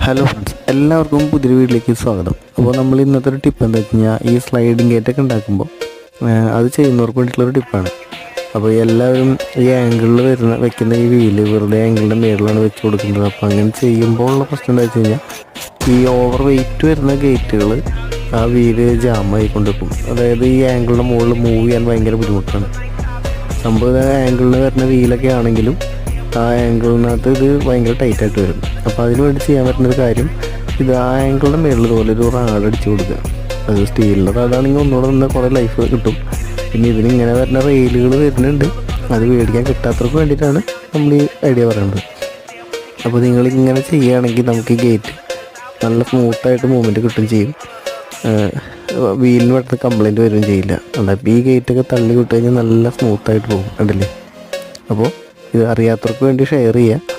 Hello friends, എല്ലാവർക്കും പുതിയൊരു വീട്ടിലേക്ക് സ്വാഗതം. അപ്പോൾ നമ്മൾ ഇന്നത്തെ ഒരു ടിപ്പ് എന്താ വെച്ച് കഴിഞ്ഞാൽ, ഈ സ്ലൈഡിങ് ഗേറ്റൊക്കെ ഉണ്ടാക്കുമ്പോൾ അത് ചെയ്യുന്നവർക്ക് വേണ്ടിയിട്ടുള്ളൊരു ടിപ്പാണ്. അപ്പോൾ എല്ലാവരും ഈ ആംഗിളിൽ വെക്കുന്ന ഈ വീല് വെറുതെ ആംഗിളിൻ്റെ മേളിലാണ് വെച്ച് കൊടുക്കുന്നത്. അപ്പോൾ അങ്ങനെ ചെയ്യുമ്പോൾ ഉള്ള പ്രശ്നം എന്താ വെച്ച് കഴിഞ്ഞാൽ, ഈ ഓവർ വെയിറ്റ് വരുന്ന ഗേറ്റുകൾ ആ വീല് ജാമായിക്കൊണ്ടിരിക്കും. അതായത് ഈ ആംഗിളിൻ്റെ മുകളിൽ മൂവ് ചെയ്യാൻ ഭയങ്കര ബുദ്ധിമുട്ടാണ്. സംഭവം ആംഗിളിൽ വരുന്ന വീലൊക്കെ ആണെങ്കിലും ആ ആംഗിളിനകത്ത് ഇത് ഭയങ്കര ടൈറ്റായിട്ട് വരും. അപ്പോൾ അതിന് വേണ്ടി ചെയ്യാൻ പറ്റുന്നൊരു കാര്യം, ഇത് ആ ആംഗിളിൻ്റെ മേളിൽ ഇതുപോലെ ഒരു റാഡ് അടിച്ച് കൊടുക്കുക. അത് സ്റ്റീലിൻ്റെ റാഡാണെങ്കിൽ ഒന്നുകൂടെ നിന്ന് കുറേ ലൈഫ് കിട്ടും. പിന്നെ ഇതിനിങ്ങനെ വരുന്ന റെയിലുകൾ വരുന്നുണ്ട്, അത് മേടിക്കാൻ കിട്ടാത്തവർക്ക് വേണ്ടിയിട്ടാണ് നമ്മൾ ഈ ഐഡിയ പറയുന്നത്. അപ്പോൾ നിങ്ങളിങ്ങനെ ചെയ്യുകയാണെങ്കിൽ നമുക്ക് ഈ ഗേറ്റ് നല്ല സ്മൂത്തായിട്ട് മൂവ്മെൻറ്റ് കിട്ടും ചെയ്യും. വീലിന് പെട്ടെന്ന് കംപ്ലൈൻറ്റ് വരികയും ചെയ്യില്ല. അപ്പോൾ ഈ ഗേറ്റൊക്കെ തള്ളി വിട്ട് കഴിഞ്ഞാൽ നല്ല സ്മൂത്തായിട്ട് പോകും, കണ്ടില്ലേ? അപ്പോൾ ഇത് അറിയാത്തവർക്ക് വേണ്ടി ഷെയർ ചെയ്യുക.